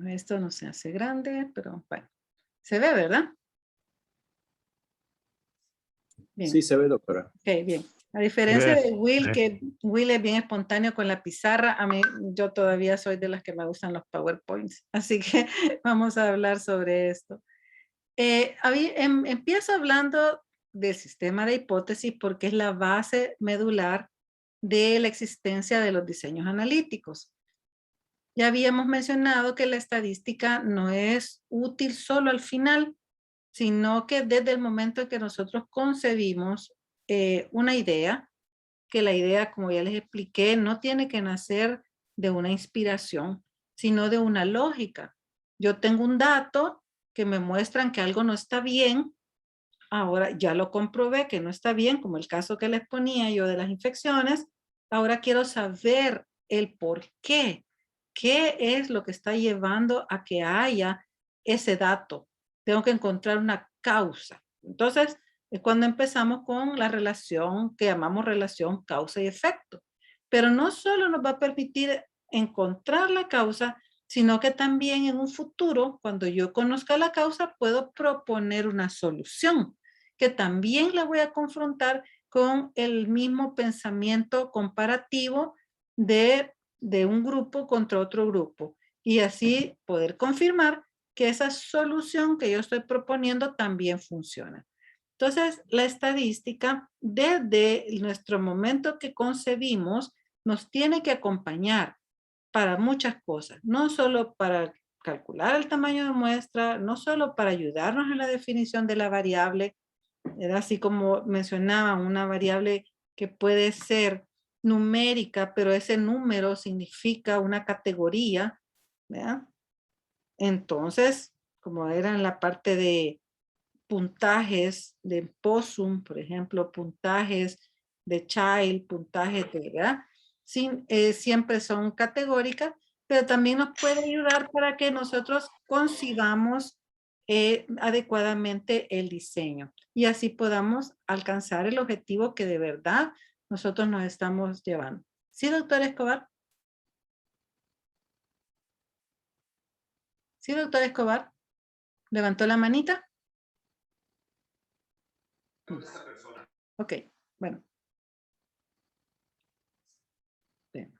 Esto no se hace grande, pero bueno. Se ve, ¿verdad? Bien. Sí, se ve, doctora. Ok, bien. A Se diferencia ve, de Will, se ve. que Will es bien espontáneo con la pizarra, a mí yo todavía soy de las que me gustan los PowerPoints. Así que vamos a hablar sobre esto. Empiezo hablando del sistema de hipótesis porque es la base medular de la existencia de los diseños analíticos. Ya habíamos mencionado que la estadística no es útil solo al final, sino que desde el momento en que nosotros concebimos una idea, que la idea, como ya les expliqué, no tiene que nacer de una inspiración, sino de una lógica. Yo tengo un dato que me muestran que algo no está bien, ahora ya lo comprobé que no está bien, como el caso que les ponía yo de las infecciones, ahora quiero saber el por qué. ¿Qué es lo que está llevando a que haya ese dato? Tengo que encontrar una causa. Entonces, es cuando empezamos con la relación que llamamos relación causa y efecto. Pero no solo nos va a permitir encontrar la causa, sino que también en un futuro, cuando yo conozca la causa, puedo proponer una solución que también la voy a confrontar con el mismo pensamiento comparativo de un grupo contra otro grupo y así poder confirmar que esa solución que yo estoy proponiendo también funciona. Entonces, la estadística, desde nuestro momento que concebimos, nos tiene que acompañar para muchas cosas, no solo para calcular el tamaño de muestra, no solo para ayudarnos en la definición de la variable, era así como mencionaba, una variable que puede ser numérica, pero ese número significa una categoría, ¿verdad? Entonces, como era en la parte de puntajes de POSUM, por ejemplo, puntajes de Child, puntajes de, ¿verdad? Siempre son categóricas, pero también nos puede ayudar para que nosotros concibamos adecuadamente el diseño y así podamos alcanzar el objetivo que de verdad nosotros nos estamos llevando. ¿Sí, doctor Escobar? ¿Sí, doctor Escobar? ¿Levantó la manita? Ok, bueno. Bien.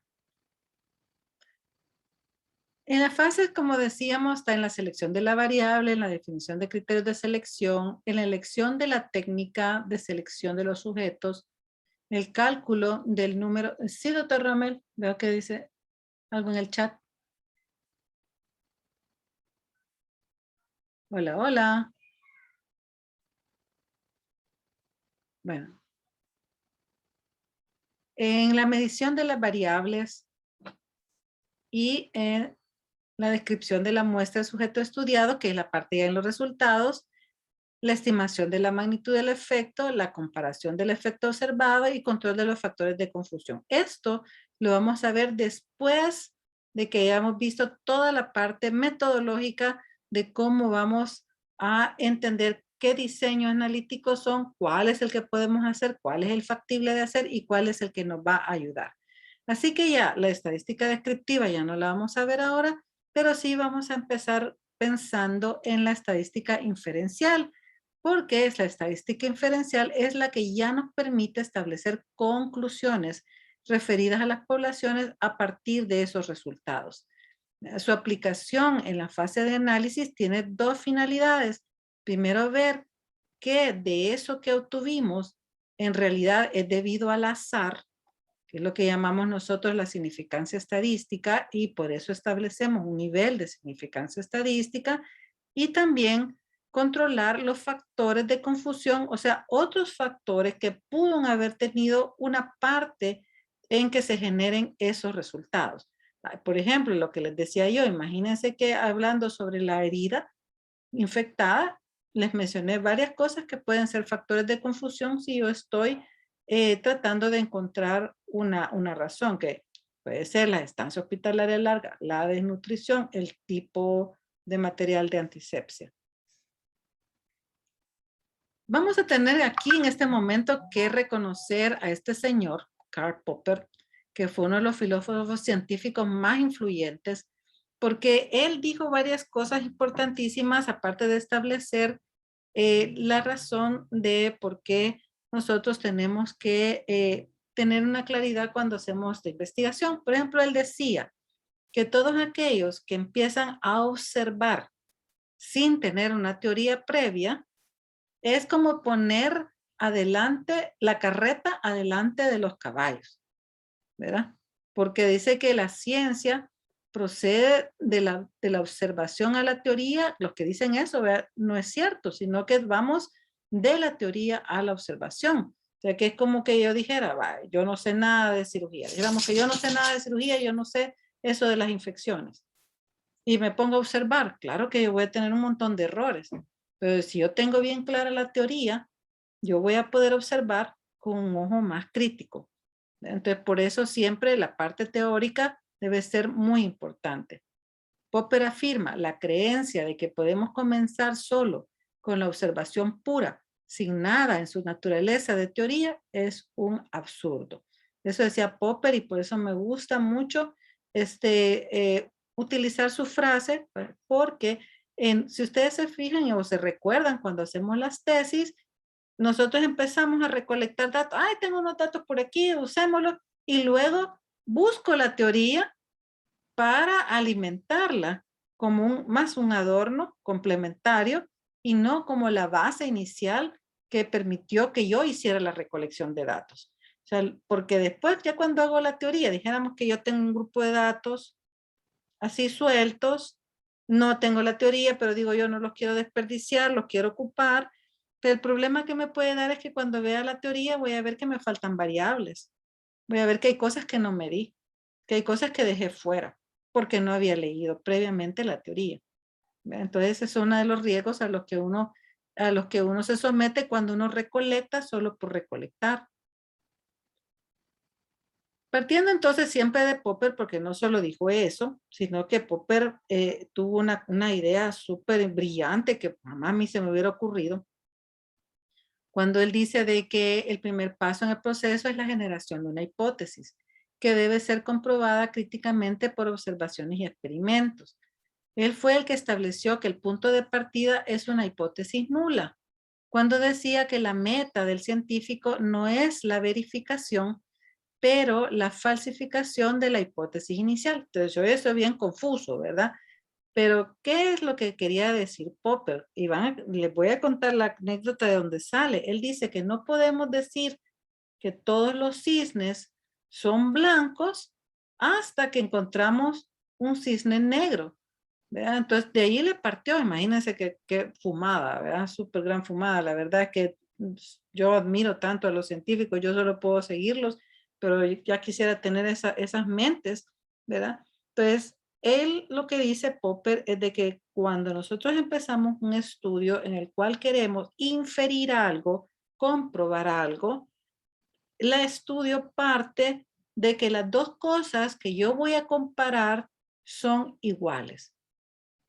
En las fases, como decíamos, está en la selección de la variable, en la definición de criterios de selección, en la elección de la técnica de selección de los sujetos, el cálculo del número. Sí, doctor Ramel, veo que dice algo en el chat. Hola, hola. Bueno. En la medición de las variables y en la descripción de la muestra del sujeto estudiado, que es la parte ya en los resultados, la estimación de la magnitud del efecto, la comparación del efecto observado y control de los factores de confusión. Esto lo vamos a ver después de que hayamos visto toda la parte metodológica de cómo vamos a entender qué diseños analíticos son, cuál es el que podemos hacer, cuál es el factible de hacer y cuál es el que nos va a ayudar. Así que ya la estadística descriptiva ya no la vamos a ver ahora, pero sí vamos a empezar pensando en la estadística inferencial, porque es la estadística inferencial es la que ya nos permite establecer conclusiones referidas a las poblaciones a partir de esos resultados. Su aplicación en la fase de análisis tiene dos finalidades. Primero, ver que de eso que obtuvimos en realidad es debido al azar, que es lo que llamamos nosotros la significancia estadística, y por eso establecemos un nivel de significancia estadística, y también controlar los factores de confusión, o sea, otros factores que pueden haber tenido una parte en que se generen esos resultados. Por ejemplo, lo que les decía yo, imagínense que hablando sobre la herida infectada, les mencioné varias cosas que pueden ser factores de confusión si yo estoy tratando de encontrar una razón, que puede ser la estancia hospitalaria larga, la desnutrición, el tipo de material de antisepsia. Vamos a tener aquí en este momento que reconocer a este señor, Karl Popper, que fue uno de los filósofos científicos más influyentes, porque él dijo varias cosas importantísimas, aparte de establecer la razón de por qué nosotros tenemos que tener una claridad cuando hacemos la investigación. Por ejemplo, él decía que todos aquellos que empiezan a observar sin tener una teoría previa, es como poner adelante la carreta adelante de los caballos, ¿verdad? Porque dice que la ciencia procede de la observación a la teoría. Los que dicen eso, ¿verdad? No es cierto, sino que vamos de la teoría a la observación. O sea, que es como que yo dijera, yo no sé nada de cirugía. Digamos que yo no sé nada de cirugía, yo no sé eso de las infecciones. Y me pongo a observar, claro que yo voy a tener un montón de errores, pero si yo tengo bien clara la teoría, yo voy a poder observar con un ojo más crítico. Entonces, por eso siempre la parte teórica debe ser muy importante. Popper afirma la creencia de que podemos comenzar solo con la observación pura, sin nada en su naturaleza de teoría, es un absurdo. Eso decía Popper y por eso me gusta mucho utilizar su frase, porque si ustedes se fijan o se recuerdan cuando hacemos las tesis, nosotros empezamos a recolectar datos. Ay, tengo unos datos por aquí, usémoslos. Y luego busco la teoría para alimentarla como más un adorno complementario y no como la base inicial que permitió que yo hiciera la recolección de datos. O sea, porque después, ya cuando hago la teoría, dijéramos que yo tengo un grupo de datos así sueltos, no tengo la teoría, pero digo yo no los quiero desperdiciar, los quiero ocupar, pero el problema que me puede dar es que cuando vea la teoría voy a ver que me faltan variables, voy a ver que hay cosas que no me di, que hay cosas que dejé fuera, porque no había leído previamente la teoría. Entonces, ese es uno de los riesgos a los que uno se somete cuando uno recolecta solo por recolectar. Partiendo entonces siempre de Popper, porque no solo dijo eso, sino que Popper tuvo una idea súper brillante que jamás a mí se me hubiera ocurrido, cuando él dice de que el primer paso en el proceso es la generación de una hipótesis, que debe ser comprobada críticamente por observaciones y experimentos. Él fue el que estableció que el punto de partida es una hipótesis nula, cuando decía que la meta del científico no es la verificación, pero la falsificación de la hipótesis inicial. Entonces, yo eso es bien confuso, ¿verdad? Pero, ¿qué es lo que quería decir Popper? Y les voy a contar la anécdota de donde sale. Él dice que no podemos decir que todos los cisnes son blancos hasta que encontramos un cisne negro, ¿verdad? Entonces, de ahí le partió, imagínense qué fumada, ¿verdad? Súper gran fumada. La verdad es que yo admiro tanto a los científicos, yo solo puedo seguirlos, pero ya quisiera tener esas mentes, ¿verdad? Entonces, él lo que dice Popper es de que cuando nosotros empezamos un estudio en el cual queremos inferir algo, comprobar algo, el estudio parte de que las dos cosas que yo voy a comparar son iguales.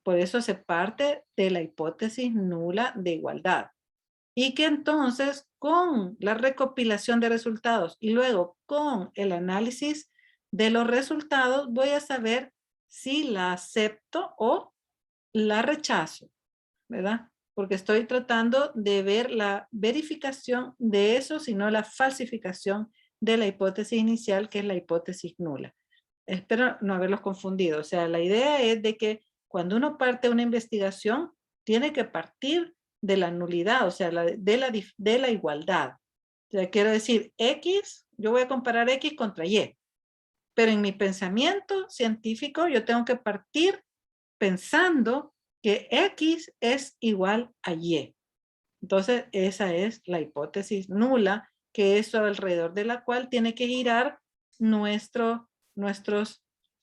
Por eso se parte de la hipótesis nula de igualdad. Y que entonces con la recopilación de resultados y luego con el análisis de los resultados voy a saber si la acepto o la rechazo, ¿verdad? Porque estoy tratando de ver la verificación de eso, sino la falsificación de la hipótesis inicial, que es la hipótesis nula. Espero no haberlos confundido. O sea, la idea es de que cuando uno parte una investigación, tiene que partir de la nulidad, o sea, de la igualdad. O sea, quiero decir, X, yo voy a comparar X contra Y, pero en mi pensamiento científico yo tengo que partir pensando que X es igual a Y. Entonces, esa es la hipótesis nula, que es alrededor de la cual tiene que girar nuestros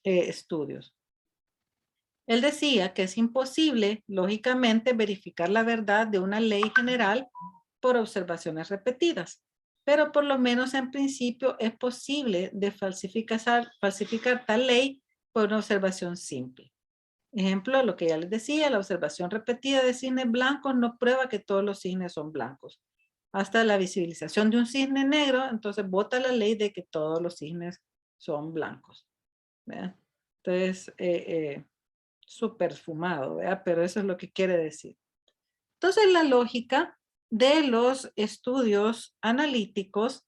estudios. Él decía que es imposible, lógicamente, verificar la verdad de una ley general por observaciones repetidas, pero por lo menos en principio es posible de falsificar tal ley por una observación simple. Ejemplo, lo que ya les decía, la observación repetida de cisnes blancos no prueba que todos los cisnes son blancos. Hasta la visibilización de un cisne negro, entonces vota la ley de que todos los cisnes son blancos, ¿verdad? Entonces, súper fumado, ¿verdad? Pero eso es lo que quiere decir. Entonces, la lógica de los estudios analíticos,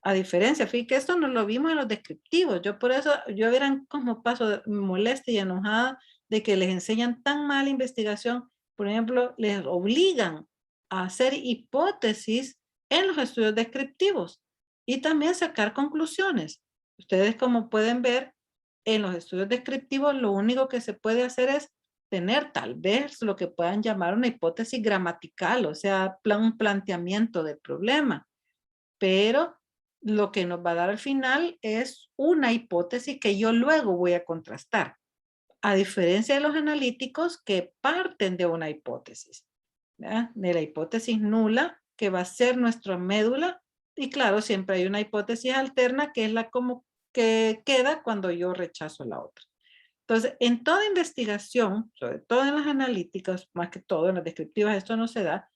a diferencia, fíjate que esto no lo vimos en los descriptivos. Yo por eso, yo verán como paso molesta y enojada de que les enseñan tan mala investigación. Por ejemplo, les obligan a hacer hipótesis en los estudios descriptivos y también sacar conclusiones. Ustedes como pueden ver, en los estudios descriptivos lo único que se puede hacer es tener tal vez lo que puedan llamar una hipótesis gramatical, o sea, un planteamiento del problema. Pero lo que nos va a dar al final es una hipótesis que yo luego voy a contrastar, a diferencia de los analíticos que parten de una hipótesis, ¿verdad? De la hipótesis nula, que va a ser nuestra médula, y claro, siempre hay una hipótesis alterna que es la como que queda cuando yo rechazo la otra. Entonces, en toda investigación, sobre todo en las analíticas, más que todo en las descriptivas, esto no se da,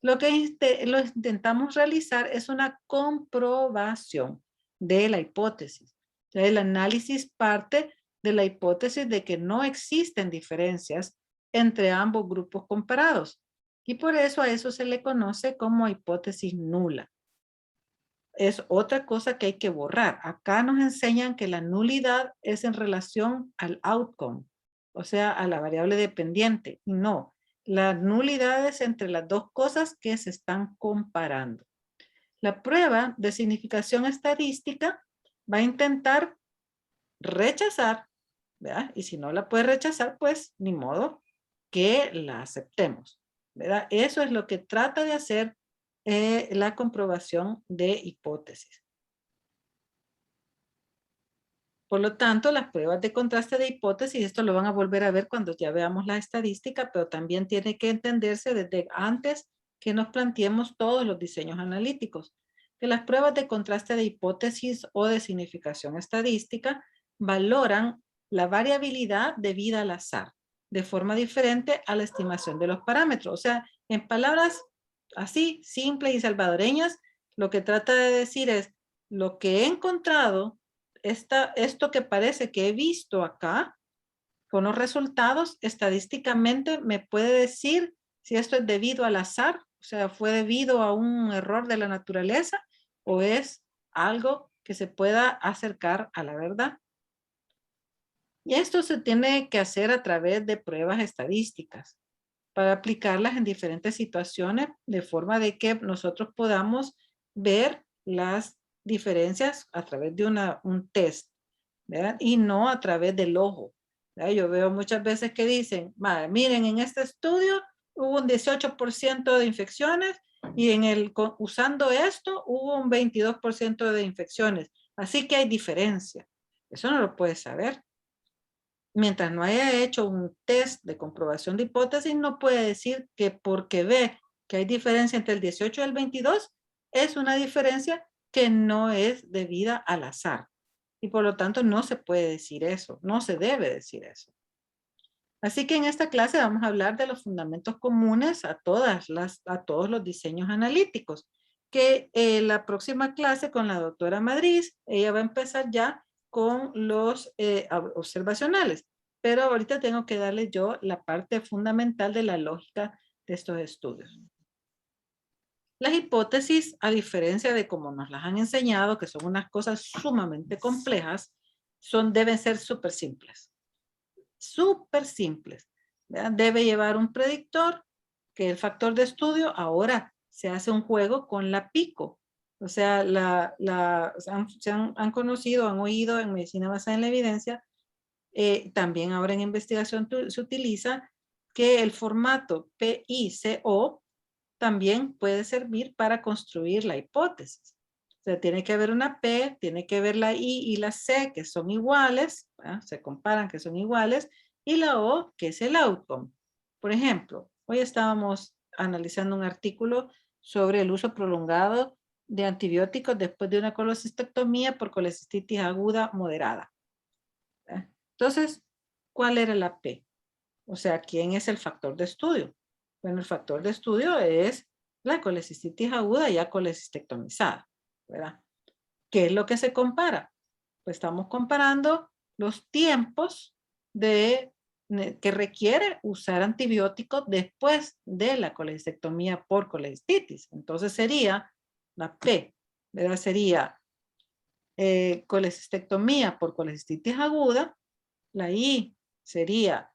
lo que lo intentamos realizar es una comprobación de la hipótesis. Entonces, el análisis parte de la hipótesis de que no existen diferencias entre ambos grupos comparados. Y por eso a eso se le conoce como hipótesis nula. Es otra cosa que hay que borrar. Acá nos enseñan que la nulidad es en relación al outcome, o sea, a la variable dependiente. No, la nulidad es entre las dos cosas que se están comparando. La prueba de significación estadística va a intentar rechazar, ¿verdad? Y si no la puede rechazar, pues ni modo que la aceptemos, ¿verdad? Eso es lo que trata de hacer la comprobación de hipótesis. Por lo tanto, las pruebas de contraste de hipótesis, esto lo van a volver a ver cuando ya veamos la estadística, pero también tiene que entenderse desde antes que nos planteemos todos los diseños analíticos, que las pruebas de contraste de hipótesis o de significación estadística valoran la variabilidad debida al azar, de forma diferente a la estimación de los parámetros. O sea, en palabras así, simples y salvadoreñas, lo que trata de decir es, lo que he encontrado, esto que parece que he visto acá, con los resultados, estadísticamente me puede decir si esto es debido al azar, o sea, fue debido a un error de la naturaleza, o es algo que se pueda acercar a la verdad. Y esto se tiene que hacer a través de pruebas estadísticas para aplicarlas en diferentes situaciones de forma de que nosotros podamos ver las diferencias a través de un test, ¿verdad? Y no a través del ojo, ¿verdad? Yo veo muchas veces que dicen, miren, en este estudio hubo un 18% de infecciones y usando esto hubo un 22% de infecciones. Así que hay diferencia. Eso no lo puedes saber. Mientras no haya hecho un test de comprobación de hipótesis, no puede decir que porque ve que hay diferencia entre el 18 y el 22, es una diferencia que no es debida al azar. Y por lo tanto no se puede decir eso, no se debe decir eso. Así que en esta clase vamos a hablar de los fundamentos comunes a todos los diseños analíticos, que la próxima clase con la doctora Madrid, ella va a empezar ya con los observacionales, pero ahorita tengo que darle yo la parte fundamental de la lógica de estos estudios. Las hipótesis, a diferencia de como nos las han enseñado, que son unas cosas sumamente complejas, deben ser súper simples. Súper simples. ¿Verdad? Debe llevar un predictor, que el factor de estudio. Ahora se hace un juego con la pico. O sea, han conocido, han oído en medicina basada en la evidencia, también ahora en investigación se utiliza que el formato PICO también puede servir para construir la hipótesis. O sea, tiene que haber una P, tiene que haber la I y la C que son iguales, ¿verdad? Se comparan que son iguales, y la O que es el outcome. Por ejemplo, hoy estábamos analizando un artículo sobre el uso prolongado de antibióticos después de una colecistectomía por colecistitis aguda moderada. ¿Verdad? Entonces, ¿cuál era la P? O sea, ¿quién es el factor de estudio? Bueno, el factor de estudio es la colecistitis aguda ya colecistectomizada, ¿verdad? ¿Qué es lo que se compara? Pues estamos comparando los tiempos de que requiere usar antibióticos después de la colecistectomía por colecistitis. Entonces sería la P, ¿verdad? Sería colecistectomía por colecistitis aguda. La I sería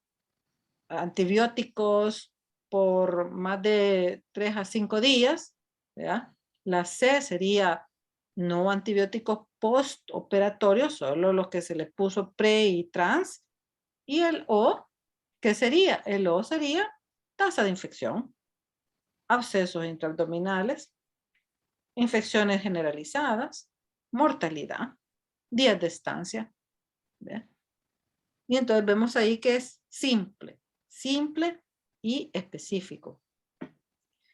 antibióticos por más de 3 a 5 días, ¿verdad? La C sería no antibióticos postoperatorios, solo los que se les puso pre y trans. Y el O, ¿qué sería? El O sería tasa de infección, abscesos intraabdominales, infecciones generalizadas, mortalidad, días de estancia. ¿Ve? Y entonces vemos ahí que es simple y específico.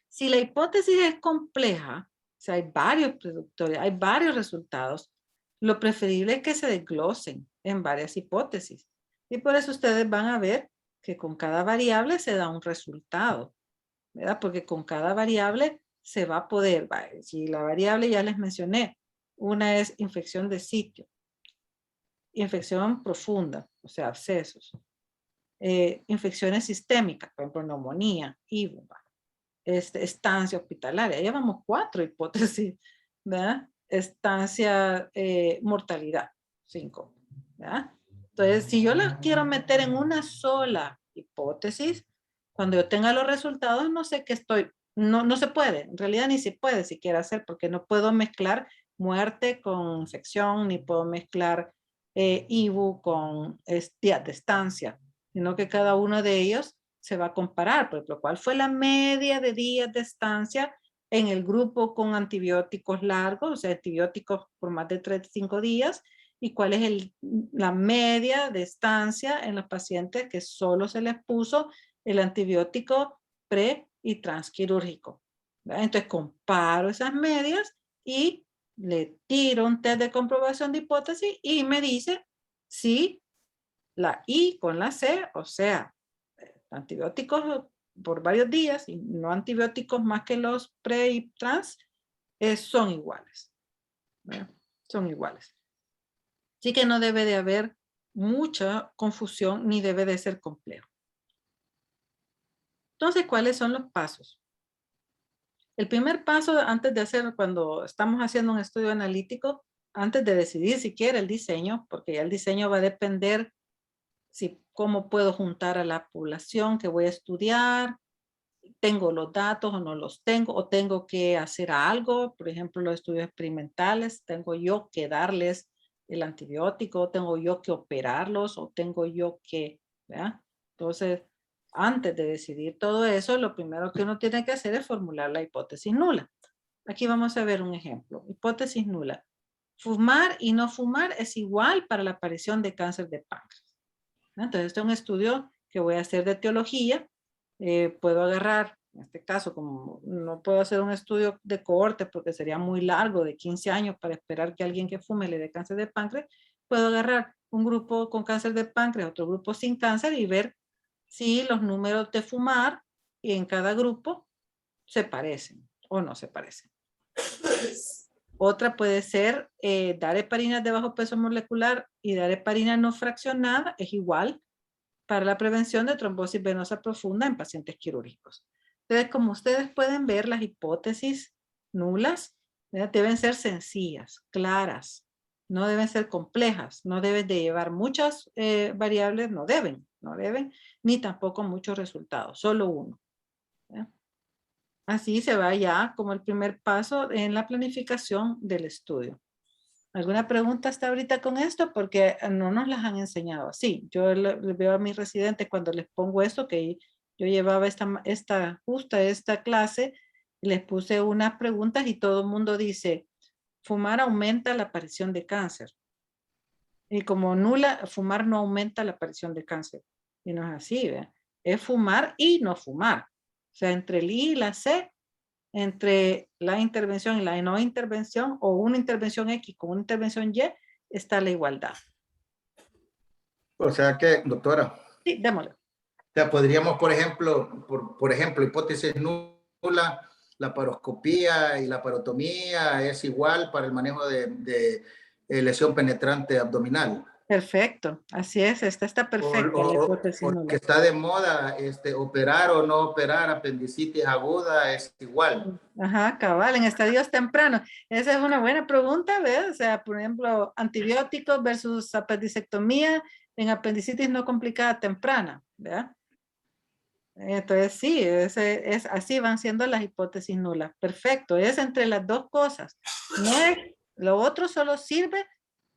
Si la hipótesis es compleja, o sea, hay varios predictores, hay varios resultados, lo preferible es que se desglosen en varias hipótesis. Y por eso ustedes van a ver que con cada variable se da un resultado, ¿verdad? Porque con cada variable se va a poder, si la variable ya les mencioné, una es infección de sitio, infección profunda, o sea, abscesos, infecciones sistémicas, por ejemplo, neumonía, IBU, estancia hospitalaria, ya vamos 4 hipótesis, ¿verdad? Estancia, mortalidad, 5, ¿verdad? Entonces, si yo las quiero meter en una sola hipótesis, cuando yo tenga los resultados, no sé qué estoy, no se puede, en realidad ni se puede siquiera hacer, porque no puedo mezclar muerte con infección, ni puedo mezclar IBU con días de estancia, sino que cada uno de ellos se va a comparar, por ejemplo, cuál fue la media de días de estancia en el grupo con antibióticos largos, o sea, antibióticos por más de 35 días, y cuál es la media de estancia en los pacientes que solo se les puso el antibiótico pre y transquirúrgico. ¿Verdad? Entonces comparo esas medias y le tiro un test de comprobación de hipótesis y me dice si la I con la C, o sea, antibióticos por varios días y no antibióticos más que los pre y trans, son iguales. ¿Verdad? Son iguales. Así que no debe de haber mucha confusión ni debe de ser complejo. Entonces, ¿cuáles son los pasos? El primer paso antes de hacer, cuando estamos haciendo un estudio analítico, antes de decidir siquiera el diseño, porque ya el diseño va a depender cómo puedo juntar a la población que voy a estudiar, tengo los datos o no los tengo, o tengo que hacer algo, por ejemplo, los estudios experimentales, tengo yo que darles el antibiótico, tengo yo que operarlos, o tengo yo que, ¿verdad? Entonces, antes de decidir todo eso, lo primero que uno tiene que hacer es formular la hipótesis nula. Aquí vamos a ver un ejemplo. Hipótesis nula. Fumar y no fumar es igual para la aparición de cáncer de páncreas. Entonces, este es un estudio que voy a hacer de etiología. Puedo agarrar, en este caso, como no puedo hacer un estudio de cohorte porque sería muy largo, de 15 años, para esperar que alguien que fume le dé cáncer de páncreas, puedo agarrar un grupo con cáncer de páncreas, otro grupo sin cáncer y ver si los números de fumar y en cada grupo se parecen o no se parecen. Otra puede ser dar heparinas de bajo peso molecular y dar heparina no fraccionada es igual para la prevención de trombosis venosa profunda en pacientes quirúrgicos. Entonces, como ustedes pueden ver, las hipótesis nulas deben ser sencillas, claras, no deben ser complejas, no deben de llevar muchas variables, no deben, ni tampoco muchos resultados, solo uno. ¿Verdad? Así se va ya como el primer paso en la planificación del estudio. ¿Alguna pregunta hasta ahorita con esto? Porque no nos las han enseñado así. Yo les veo a mis residentes cuando les pongo esto, que yo llevaba esta clase, les puse unas preguntas y todo el mundo dice, fumar aumenta la aparición de cáncer. Y como nula, fumar no aumenta la aparición de cáncer. Y no es así, ¿ve? Es fumar y no fumar. O sea, entre el I y la C, entre la intervención y la no intervención, o una intervención X con una intervención Y, está la igualdad. O sea que, doctora. Sí, démosle. O sea, podríamos, por ejemplo, hipótesis nula, la paroscopía y la parotomía es igual para el manejo de lesión penetrante abdominal. Perfecto, así es, esta está perfecta, la hipótesis Porque nula. está de moda operar o no operar apendicitis aguda es igual. Ajá, cabal, en estadios tempranos. Esa es una buena pregunta, ¿ves? O sea, por ejemplo, antibióticos versus apendicectomía en apendicitis no complicada temprana, ¿verdad? Entonces sí, así van siendo las hipótesis nulas. Perfecto, es entre las dos cosas. No es, lo otro solo sirve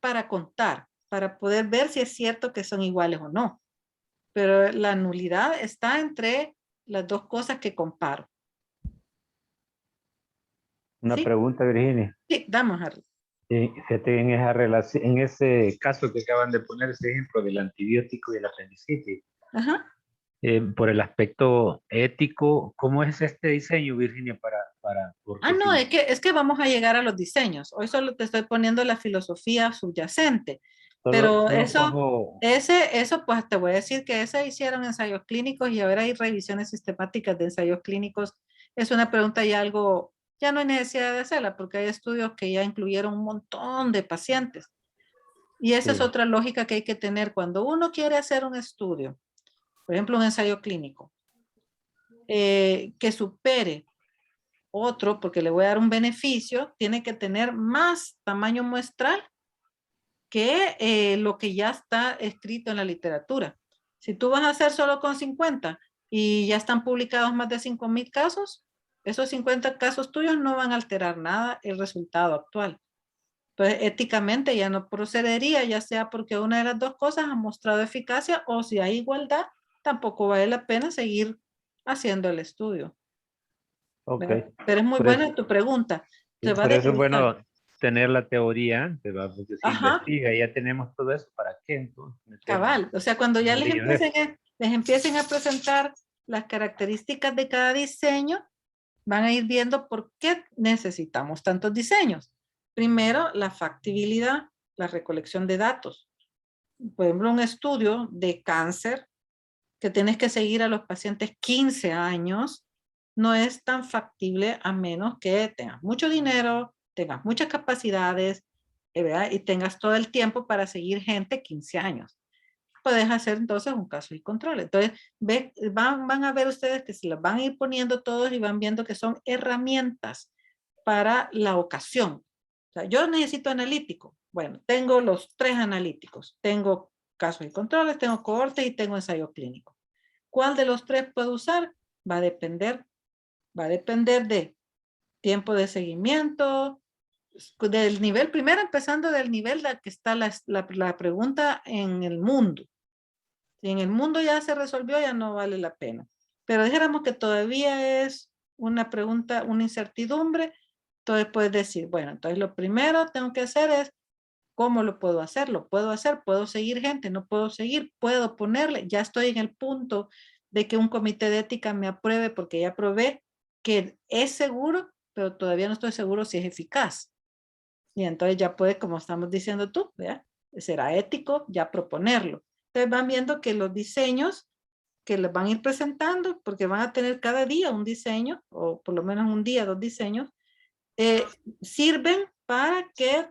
para contar, para poder ver si es cierto que son iguales o no. Pero la nulidad está entre las dos cosas que comparo. Una ¿Sí? pregunta, Virginia. Sí, vamos, Harry. Fíjate, en esa relación, en ese caso que acaban de poner, ese ejemplo del antibiótico y la apendicitis, Ajá. por el aspecto ético, ¿cómo es este diseño, Virginia, Ah, porque no, si es que vamos a llegar a los diseños. Hoy solo te estoy poniendo la filosofía subyacente. Pero solo cojo, eso, pues te voy a decir que ese hicieron ensayos clínicos y ahora hay revisiones sistemáticas de ensayos clínicos. Es una pregunta ya algo, ya no hay necesidad de hacerla porque hay estudios que ya incluyeron un montón de pacientes. Y esa es sí, otra lógica que hay que tener cuando uno quiere hacer un estudio, por ejemplo, un ensayo clínico, que supere otro, porque le voy a dar un beneficio, tiene que tener más tamaño muestral que lo que ya está escrito en la literatura. Si tú vas a hacer solo con 50 y ya están publicados más de 5,000 casos, esos 50 casos tuyos no van a alterar nada el resultado actual. Entonces, éticamente ya no procedería, ya sea porque una de las dos cosas ha mostrado eficacia o si hay igualdad, tampoco vale la pena seguir haciendo el estudio. ok. ¿Verdad? Pero es muy Por eso, buena tu pregunta. sí, Se va a por eso es detectar. bueno tener la teoría antes, ¿va? Porque si Ajá, investiga, ya tenemos todo eso, ¿para qué entonces meternos cabal. O sea, cuando ya en lío de eso? les empiecen a presentar las características de cada diseño, van a ir viendo por qué necesitamos tantos diseños. Primero, la factibilidad, la recolección de datos. Por ejemplo, un estudio de cáncer que tienes que seguir a los pacientes 15 años, no es tan factible a menos que tengas mucho dinero, tengas muchas capacidades, ¿verdad? Y tengas todo el tiempo para seguir gente 15 años. Puedes hacer entonces un caso y control. Entonces, van a ver ustedes que se las van a ir poniendo todos y van viendo que son herramientas para la ocasión. O sea, yo necesito analítico. Bueno, tengo los 3 analíticos. Tengo casos y controles, tengo cohorte y tengo ensayo clínico. ¿Cuál de los 3 puedo usar? Va a depender de tiempo de seguimiento, del nivel, primero empezando del nivel de que está la pregunta en el mundo. Si en el mundo ya se resolvió, ya no vale la pena. Pero dijéramos que todavía es una pregunta, una incertidumbre, entonces puedes decir, bueno, entonces lo primero que tengo que hacer es, ¿cómo lo puedo hacer? ¿Lo puedo hacer? ¿Puedo seguir gente? ¿No puedo seguir? ¿Puedo ponerle? Ya estoy en el punto de que un comité de ética me apruebe porque ya probé que es seguro, pero todavía no estoy seguro si es eficaz. Y entonces ya puede, como estamos diciendo tú, ¿verdad? Será ético ya proponerlo. Entonces van viendo que los diseños que les van a ir presentando, porque van a tener cada día un diseño, o por lo menos un día 2 diseños, sirven para que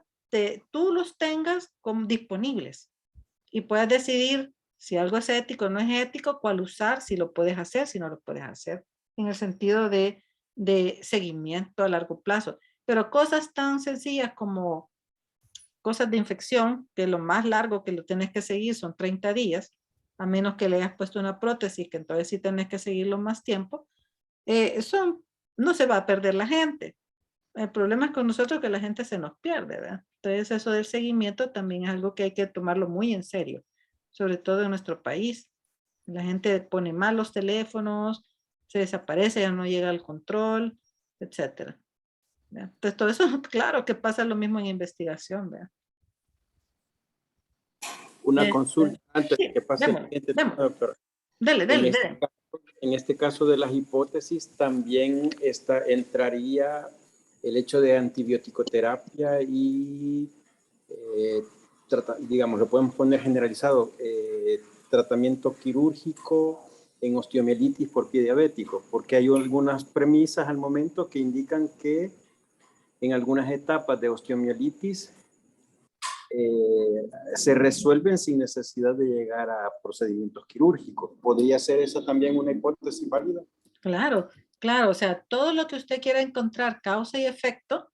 tú los tengas como disponibles y puedas decidir si algo es ético o no es ético, cuál usar, si lo puedes hacer, si no lo puedes hacer, en el sentido de seguimiento a largo plazo. Pero cosas tan sencillas como cosas de infección, que lo más largo que lo tienes que seguir son 30 días, a menos que le hayas puesto una prótesis, que entonces sí tenés que seguirlo más tiempo, no se va a perder la gente. El problema es con nosotros que la gente se nos pierde, ¿verdad? Entonces eso del seguimiento también es algo que hay que tomarlo muy en serio, sobre todo en nuestro país. La gente pone mal los teléfonos, se desaparece, ya no llega al control, etcétera. ¿Verdad? Entonces todo eso, claro que pasa lo mismo en investigación, ¿verdad? Una Este, consulta antes de sí, que pase el démosle, siguiente tema, démosle. doctor. Dele, En dele, este, dele. en este caso de las hipótesis también entraría el hecho de antibiótico-terapia y, digamos, lo podemos poner generalizado, tratamiento quirúrgico en osteomielitis por pie diabético, porque hay algunas premisas al momento que indican que en algunas etapas de osteomielitis se resuelven sin necesidad de llegar a procedimientos quirúrgicos. ¿Podría ser esa también una hipótesis válida? Claro, claro, o sea, todo lo que usted quiera encontrar causa y efecto,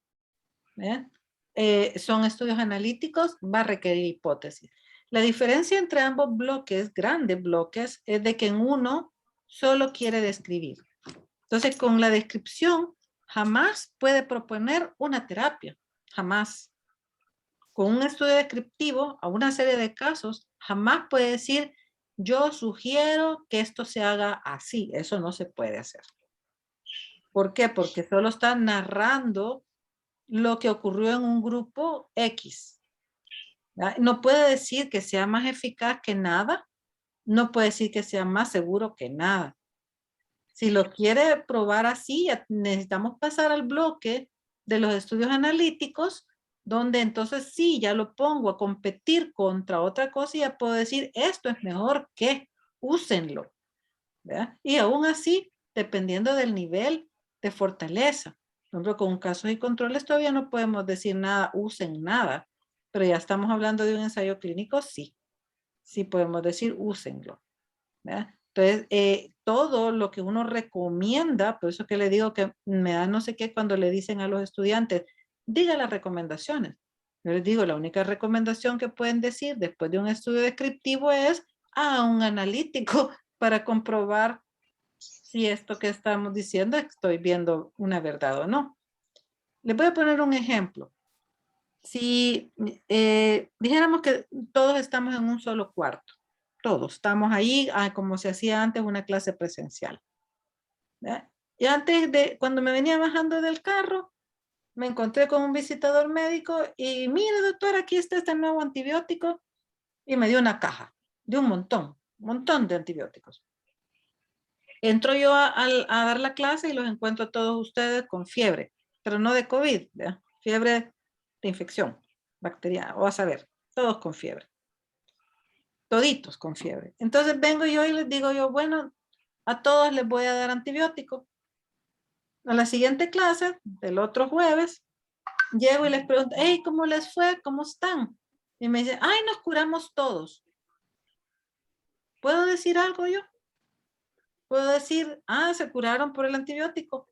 son estudios analíticos, va a requerir hipótesis. La diferencia entre ambos bloques, grandes bloques, es de que en uno solo quiere describir. Entonces, con la descripción, jamás puede proponer una terapia, jamás. Con un estudio descriptivo, a una serie de casos, jamás puede decir, yo sugiero que esto se haga así. Eso no se puede hacer. ¿Por qué? Porque solo está narrando lo que ocurrió en un grupo X. ¿Verdad? No puede decir que sea más eficaz que nada. No puede decir que sea más seguro que nada. Si lo quiere probar así, necesitamos pasar al bloque de los estudios analíticos, donde entonces sí, ya lo pongo a competir contra otra cosa y ya puedo decir, esto es mejor que, úsenlo. ¿Verdad? Y aún así, dependiendo del nivel de fortaleza. Por ejemplo, con casos y controles todavía no podemos decir nada, usen nada. Pero ya estamos hablando de un ensayo clínico, sí. Sí podemos decir, úsenlo. ¿Verdad? Entonces, todo lo que uno recomienda, por eso que le digo que me da no sé qué cuando le dicen a los estudiantes, diga las recomendaciones. Yo les digo, la única recomendación que pueden decir después de un estudio descriptivo es a un analítico para comprobar si esto que estamos diciendo estoy viendo una verdad o no. Les voy a poner un ejemplo. Si dijéramos que todos estamos en un solo cuarto, todos estamos ahí como se hacía antes una clase presencial. ¿Verdad? Y antes de, cuando me venía bajando del carro, me encontré con un visitador médico y mire doctor, aquí está este nuevo antibiótico y me dio una caja de un montón de antibióticos. Entro yo a dar la clase y los encuentro a todos ustedes con fiebre, pero no de COVID, ¿verdad? Fiebre de infección bacteriana, o a saber, todos con fiebre. Toditos con fiebre. Entonces vengo yo y les digo yo, bueno, a todos les voy a dar antibiótico. A la siguiente clase, del otro jueves, llego y les pregunto, hey, ¿cómo les fue? ¿Cómo están? Y me dicen, ay, nos curamos todos. ¿Puedo decir algo yo? ¿Puedo decir, se curaron por el antibiótico?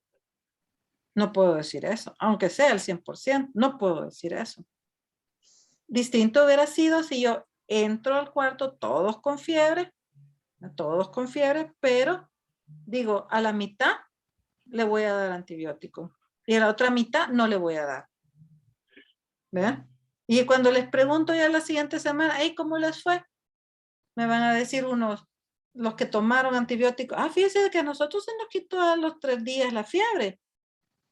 No puedo decir eso, aunque sea el 100%, no puedo decir eso. Distinto hubiera sido si yo entro al cuarto todos con fiebre, pero digo, a la mitad le voy a dar antibiótico y a la otra mitad no le voy a dar. ¿Verdad? Y cuando les pregunto ya la siguiente semana, hey, ¿cómo les fue? Me van a decir los que tomaron antibióticos, fíjese que a nosotros se nos quitó a los 3 días la fiebre,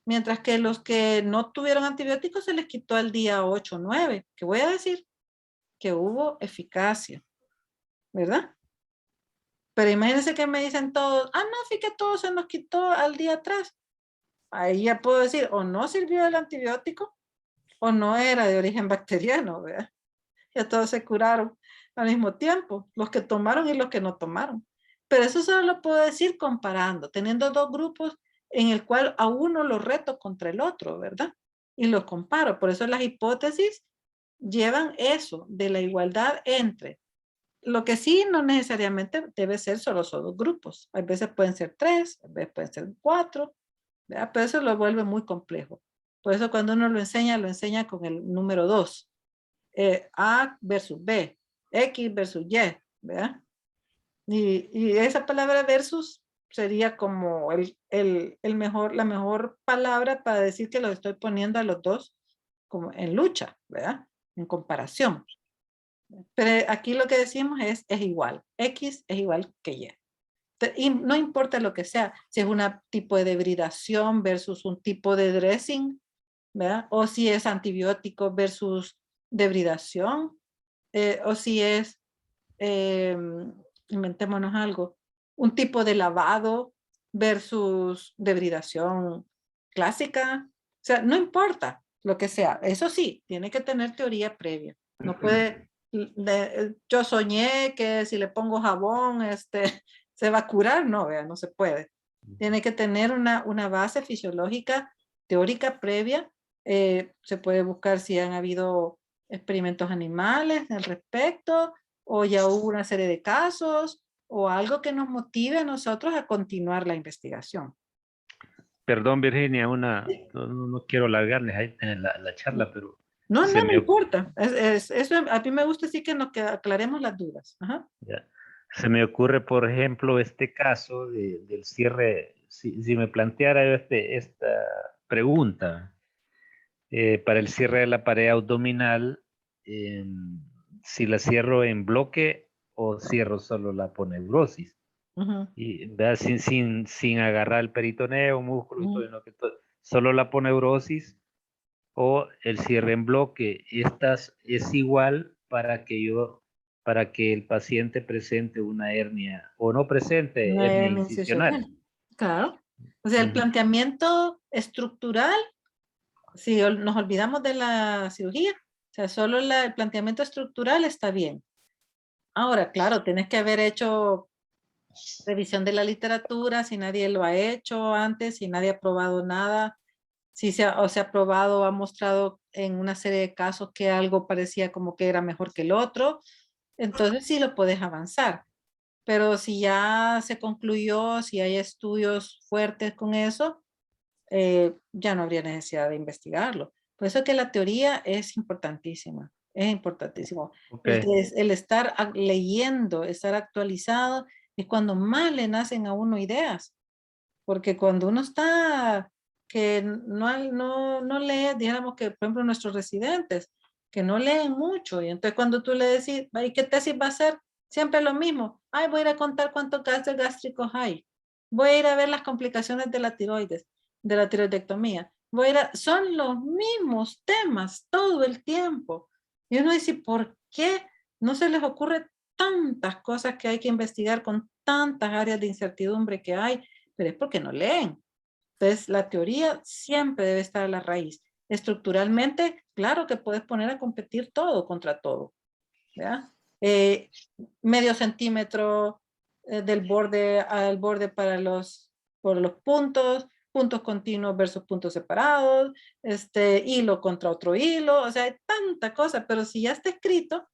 mientras que los que no tuvieron antibióticos se les quitó al día 8 o 9. ¿Qué voy a decir? Que hubo eficacia, ¿verdad? Pero imagínense que me dicen todos, no, fíjate que todo se nos quitó al día 3. Ahí ya puedo decir, o no sirvió el antibiótico, o no era de origen bacteriano, ¿verdad? Ya todos se curaron al mismo tiempo, los que tomaron y los que no tomaron. Pero eso solo lo puedo decir comparando, teniendo dos grupos en el cual a uno lo reto contra el otro, ¿verdad? Y los comparo. Por eso las hipótesis llevan eso, de la igualdad entre. Lo que sí no necesariamente debe ser solo dos grupos. A veces pueden ser 3, a veces pueden ser 4, ¿verdad? Pero eso lo vuelve muy complejo. Por eso cuando uno lo enseña con el número 2. A versus B, X versus Y, ¿verdad? Y esa palabra versus sería como la mejor palabra para decir que los estoy poniendo a los dos como en lucha, ¿verdad? En comparación. Pero aquí lo que decimos es igual. X es igual que Y. Y no importa lo que sea, si es un tipo de debridación versus un tipo de dressing, ¿verdad? O si es antibiótico versus debridación, o si es, inventémonos algo, un tipo de lavado versus debridación clásica. O sea, no importa lo que sea. Eso sí, tiene que tener teoría previa. No puede, yo soñé que si le pongo jabón, se va a curar. No, vea, no se puede. Tiene que tener una base fisiológica, teórica previa. Se puede buscar si han habido experimentos animales al respecto, o ya hubo una serie de casos, o algo que nos motive a nosotros a continuar la investigación. Perdón, Virginia, no quiero alargarles ahí en la charla, pero No, se no me, importa. Eso, a mí me gusta así que nos aclaremos las dudas. Ajá. ya. Se me ocurre, por ejemplo, este caso del cierre. Si me planteara yo esta pregunta para el cierre de la pared abdominal, si la cierro en bloque o cierro solo la aponeurosis. Ujú. Y ¿verdad? Sin agarrar el peritoneo, músculo, Ujú. sino que solo la aponeurosis o el cierre en bloque. Estas es igual para que el paciente presente una hernia o no presente Una hernia hernia incisional. incisional. Claro. O sea, el planteamiento estructural, si nos olvidamos de la cirugía, o sea, solo el planteamiento estructural está bien. Ahora, claro, tienes que haber hecho revisión de la literatura, si nadie lo ha hecho antes, si nadie ha probado nada, si se ha probado, ha mostrado en una serie de casos que algo parecía como que era mejor que el otro, entonces sí lo puedes avanzar. Pero si ya se concluyó, si hay estudios fuertes con eso, ya no habría necesidad de investigarlo. Por eso que la teoría es importantísima, es importantísimo. Ok. El estar leyendo, estar actualizado, es cuando más le nacen a uno ideas. Porque cuando uno está, que no lee, dijéramos que, por ejemplo, nuestros residentes, que no leen mucho, y entonces cuando tú le decís, ¿y qué tesis va a hacer? Siempre lo mismo. Ay, voy a ir a contar cuántos gases gástricos hay. Voy a ir a ver las complicaciones de la tiroides, de la tiroidectomía. Son los mismos temas todo el tiempo. Y uno dice, ¿por qué no se les ocurre tantas cosas que hay que investigar con tantas áreas de incertidumbre que hay? Pero es porque no leen. Entonces, la teoría siempre debe estar a la raíz. Estructuralmente, claro que puedes poner a competir todo contra todo. ¿Ya? Medio centímetro del borde al borde por los puntos, puntos continuos versus puntos separados, hilo contra otro hilo, o sea, hay tanta cosa, pero si ya está escrito,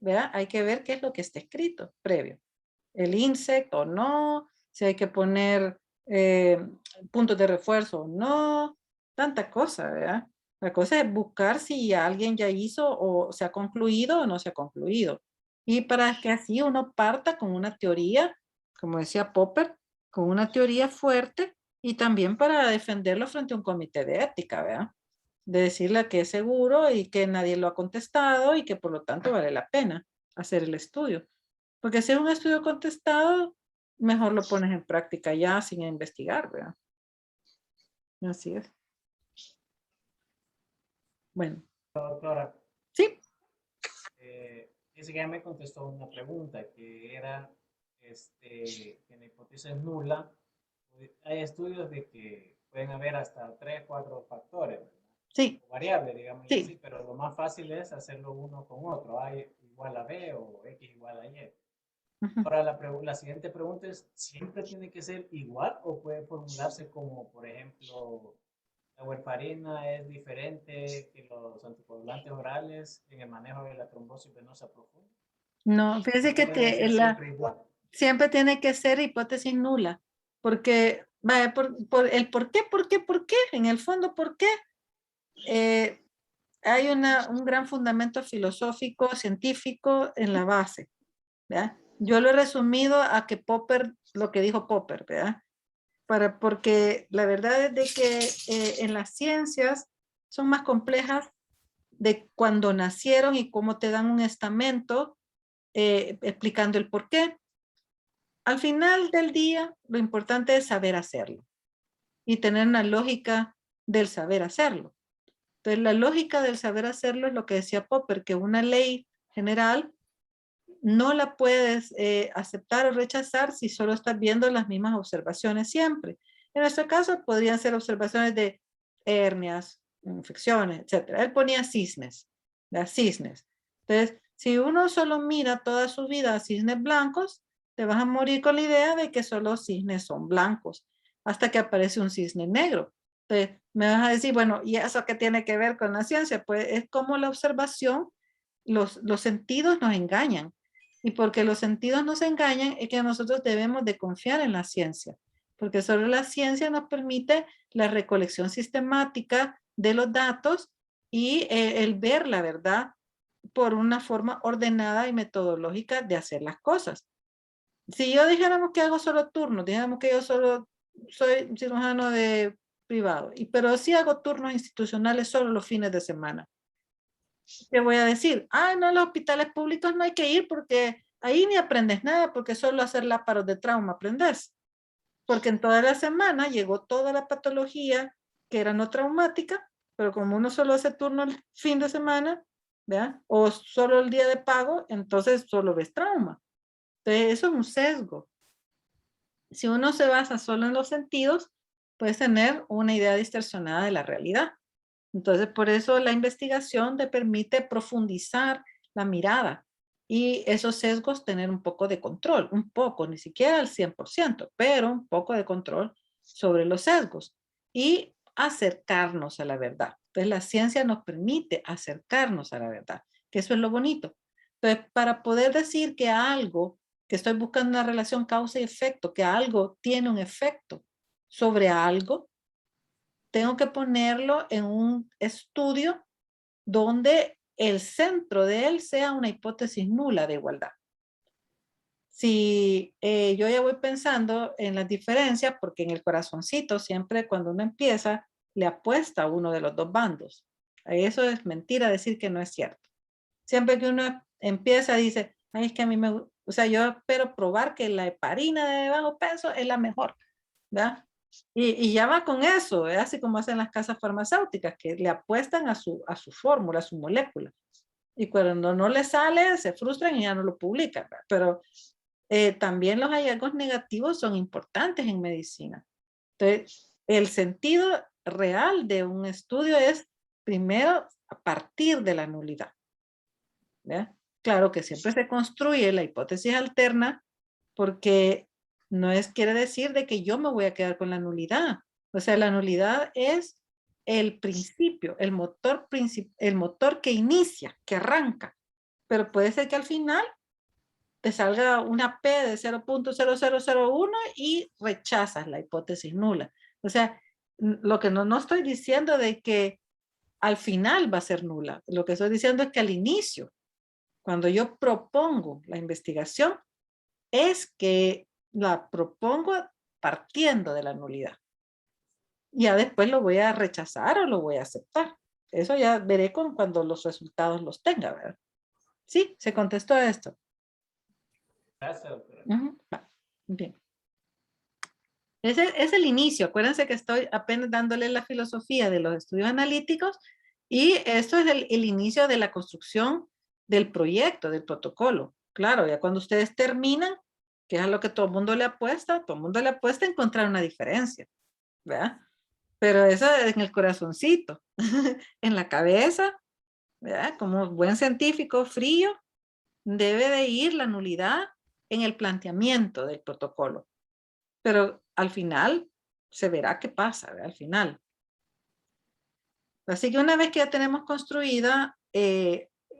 ¿verdad? Hay que ver qué es lo que está escrito previo. El INSEC o no, si hay que poner puntos de refuerzo o no, tanta cosa, ¿verdad? La cosa es buscar si alguien ya hizo o se ha concluido o no se ha concluido. Y para que así uno parta con una teoría, como decía Popper, con una teoría fuerte y también para defenderlo frente a un comité de ética, ¿verdad? De decirle que es seguro y que nadie lo ha contestado y que por lo tanto vale la pena hacer el estudio. Porque si es un estudio contestado, mejor lo pones en práctica ya sin investigar, ¿verdad? Así es. Bueno. Doctora, Sí. dice que ya me contestó una pregunta que era que en la hipótesis nula hay estudios de que pueden haber hasta 3, 4 factores, ¿verdad? Sí. O variables, digamos Sí. así, pero lo más fácil es hacerlo uno con otro, A igual a B o X igual a Y. Ahora la siguiente pregunta es, ¿siempre tiene que ser igual o puede formularse como, por ejemplo, la warfarina es diferente que los anticoagulantes orales en el manejo de la trombosis venosa profunda? No, fíjese que Debe ser siempre igual. siempre tiene que ser hipótesis nula, porque vaya, por el por qué, en el fondo, ¿por qué? Hay un gran fundamento filosófico, científico en la base, ¿verdad? Yo lo he resumido a que Popper, lo que dijo Popper, ¿verdad? Porque la verdad es de que en las ciencias son más complejas de cuando nacieron y cómo te dan un estamento explicando el por qué. Al final del día, lo importante es saber hacerlo y tener una lógica del saber hacerlo. Entonces, la lógica del saber hacerlo es lo que decía Popper, que una ley general no la puedes aceptar o rechazar si solo estás viendo las mismas observaciones siempre. En nuestro caso, podrían ser observaciones de hernias, infecciones, etc. Él ponía cisnes, las cisnes. Entonces, si uno solo mira toda su vida a cisnes blancos, te vas a morir con la idea de que solo cisnes son blancos, hasta que aparece un cisne negro. Entonces, Me vas a decir, bueno, ¿y eso qué tiene que ver con la ciencia? Pues es como la observación, los sentidos nos engañan. Y porque los sentidos nos engañan es que nosotros debemos de confiar en la ciencia. Porque solo la ciencia nos permite la recolección sistemática de los datos y el ver la verdad por una forma ordenada y metodológica de hacer las cosas. Si yo dijéramos que hago solo turnos, dijéramos que yo solo soy cirujano de privado, pero sí hago turnos institucionales solo los fines de semana. ¿Qué voy a decir? Ah, no, los hospitales públicos no hay que ir porque ahí ni aprendes nada, porque solo hacer láparos de trauma aprendes. Porque en toda la semana llegó toda la patología que era no traumática, pero como uno solo hace turno el fin de semana, ¿verdad? O solo el día de pago, entonces solo ves trauma. Entonces eso es un sesgo. Si uno se basa solo en los sentidos, puedes tener una idea distorsionada de la realidad. Entonces, por eso la investigación te permite profundizar la mirada y esos sesgos tener un poco de control, un poco, ni siquiera al 100%, pero un poco de control sobre los sesgos y acercarnos a la verdad. Entonces, la ciencia nos permite acercarnos a la verdad, que eso es lo bonito. Entonces, para poder decir que algo, que estoy buscando una relación causa y efecto, que algo tiene un efecto sobre algo, tengo que ponerlo en un estudio donde el centro de él sea una hipótesis nula de igualdad. Si yo ya voy pensando en las diferencias, porque en el corazoncito siempre cuando uno empieza, le apuesta a uno de los dos bandos. Eso es mentira decir que no es cierto. Siempre que uno empieza dice, ay, es que a mí me, o sea, yo espero probar que la heparina de bajo peso es la mejor, ¿verdad? Y ya va con eso, ¿eh? Así como hacen las casas farmacéuticas, que le apuestan a su fórmula, a su molécula. Y cuando no le sale, se frustran y ya no lo publican. ¿Verdad? Pero también los hallazgos negativos son importantes en medicina. Entonces, el sentido real de un estudio es, primero, a partir de la nulidad. ¿Verdad? Claro que siempre se construye la hipótesis alterna porque no quiere decir de que yo me voy a quedar con la nulidad. O sea, la nulidad es el principio, el motor que inicia, que arranca. Pero puede ser que al final te salga una P de 0.0001 y rechazas la hipótesis nula. O sea, lo que no estoy diciendo de que al final va a ser nula. Lo que estoy diciendo es que al inicio, cuando yo propongo la investigación, es que la propongo partiendo de la nulidad. Ya después lo voy a rechazar o lo voy a aceptar. Eso ya veré cuando los resultados los tenga, ¿verdad? Sí, se contestó a esto. Gracias, doctora. Bien. Ese es el inicio. Acuérdense que estoy apenas dándole la filosofía de los estudios analíticos y esto es el inicio de la construcción del proyecto, del protocolo. Claro, ya cuando ustedes terminan, que es a lo que todo el mundo le apuesta a encontrar una diferencia, ¿verdad? Pero eso es en el corazoncito, en la cabeza, ¿verdad? Como buen científico frío, debe de ir la nulidad en el planteamiento del protocolo. Pero al final se verá qué pasa, ¿verdad? Al final. Así que una vez que ya tenemos construida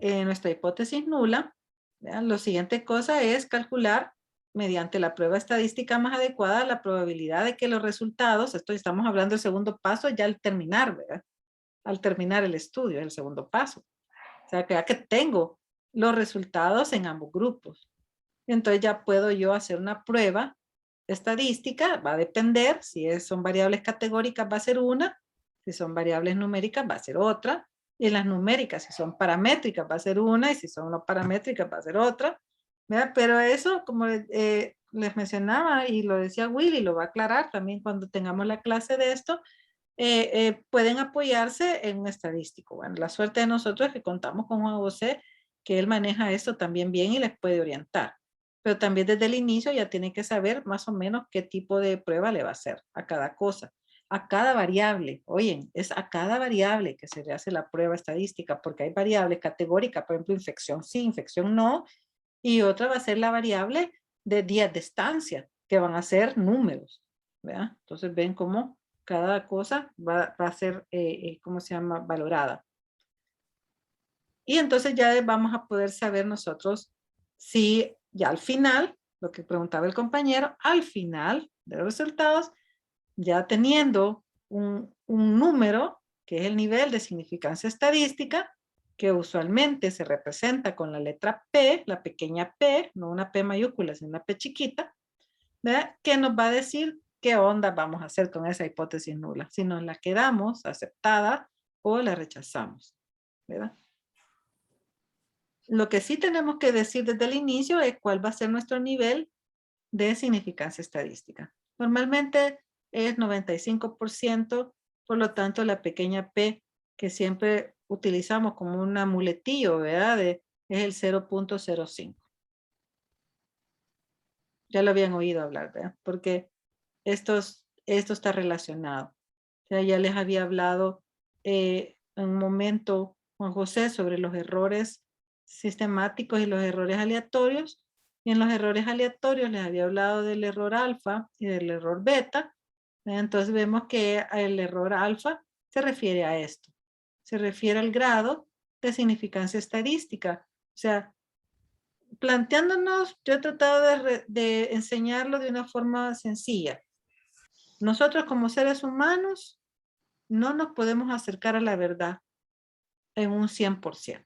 nuestra hipótesis nula, ¿verdad? La siguiente cosa es calcular mediante la prueba estadística más adecuada la probabilidad de que los resultados, esto estamos hablando del segundo paso ya al terminar, ¿verdad? Al terminar el estudio, el segundo paso. O sea, que ya que tengo los resultados en ambos grupos. Entonces ya puedo yo hacer una prueba estadística, va a depender, si son variables categóricas va a ser una, si son variables numéricas va a ser otra, y en las numéricas, si son paramétricas va a ser una, y si son no paramétricas va a ser otra, ¿verdad? Pero eso, como les mencionaba, y lo decía Willy, lo va a aclarar también cuando tengamos la clase de esto, pueden apoyarse en un estadístico. Bueno, la suerte de nosotros es que contamos con Juan José, que él maneja esto también bien y les puede orientar. Pero también desde el inicio ya tiene que saber más o menos qué tipo de prueba le va a hacer a cada cosa, a cada variable. Oyen, es a cada variable que se le hace la prueba estadística, porque hay variables categóricas, por ejemplo, infección sí, infección no, y otra va a ser la variable de días de estancia, que van a ser números, ¿verdad? Entonces ven cómo cada cosa va a ser, ¿cómo se llama? Valorada. Y entonces ya vamos a poder saber nosotros si ya al final, lo que preguntaba el compañero, al final de los resultados, ya teniendo un número, que es el nivel de significancia estadística, que usualmente se representa con la letra P, la pequeña P, no una P mayúscula, sino una P chiquita, ¿verdad? Que nos va a decir qué onda vamos a hacer con esa hipótesis nula, si nos la quedamos aceptada o la rechazamos, ¿verdad? Lo que sí tenemos que decir desde el inicio es cuál va a ser nuestro nivel de significancia estadística. Normalmente es 95%, por lo tanto la pequeña p que siempre utilizamos como un amuletillo, ¿verdad? Es el 0.05. Ya lo habían oído hablar, ¿verdad? Porque esto está relacionado. O sea, ya les había hablado en un momento Juan José sobre los errores sistemáticos y los errores aleatorios. Y en los errores aleatorios les había hablado del error alfa y del error beta. Entonces vemos que el error alfa se refiere a esto. Se refiere al grado de significancia estadística. O sea, planteándonos, yo he tratado de enseñarlo de una forma sencilla. Nosotros como seres humanos no nos podemos acercar a la verdad en un 100%,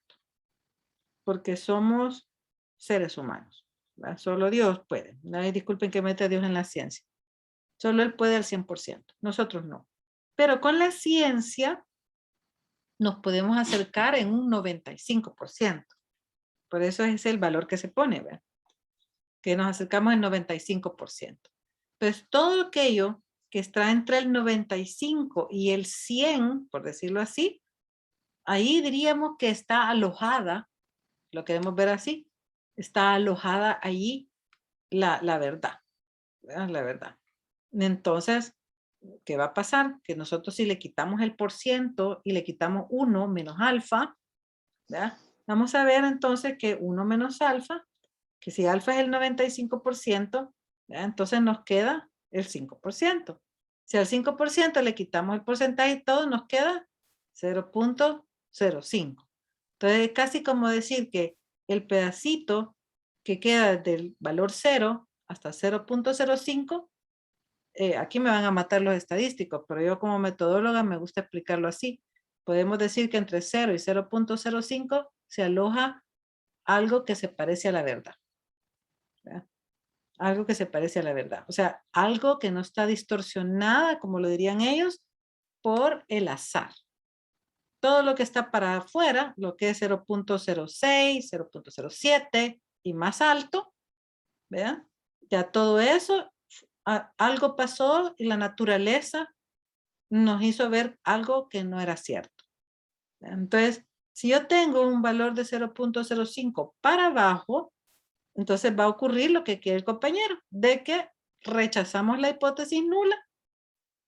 porque somos seres humanos, ¿verdad? Solo Dios puede. Nadie disculpen que meta a Dios en la ciencia. Solo Él puede al 100%, nosotros no. Pero con la ciencia nos podemos acercar en un 95%. Por eso es el valor que se pone, ¿verdad? Que nos acercamos al 95%. Entonces, todo aquello que está entre el 95 y el 100, por decirlo así, ahí diríamos que está alojada, lo queremos ver así, está alojada allí la verdad, ¿verdad? La verdad. Entonces, ¿qué va a pasar? Que nosotros si le quitamos el % y le quitamos 1 menos alfa, ¿verdad? Vamos a ver entonces que 1 menos alfa, que si alfa es el 95%, ¿verdad? Entonces nos queda el 5%. Si al 5% le quitamos el porcentaje y todo, nos queda 0.05. Entonces es casi como decir que el pedacito que queda del valor 0 hasta 0.05, aquí me van a matar los estadísticos, pero yo como metodóloga me gusta explicarlo así. Podemos decir que entre 0 y 0.05 se aloja algo que se parece a la verdad, ¿verdad? Algo que se parece a la verdad. O sea, algo que no está distorsionada, como lo dirían ellos, por el azar. Todo lo que está para afuera, lo que es 0.06, 0.07 y más alto, ¿verdad? Ya todo eso, algo pasó y la naturaleza nos hizo ver algo que no era cierto. Entonces, si yo tengo un valor de 0.05 para abajo, entonces va a ocurrir lo que quiere el compañero, de que rechazamos la hipótesis nula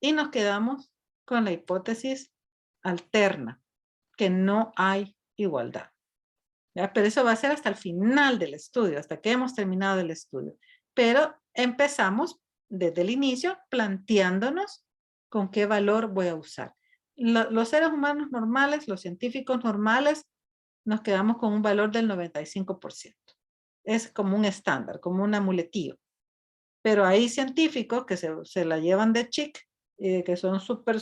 y nos quedamos con la hipótesis alterna, que no hay igualdad. ¿Ya? Pero eso va a ser hasta el final del estudio, hasta que hemos terminado el estudio. Pero empezamos desde el inicio planteándonos con qué valor voy a usar. Los seres humanos normales, los científicos normales, nos quedamos con un valor del 95%. Es como un estándar, como un amuletillo. Pero hay científicos que se la llevan de chic, que son súper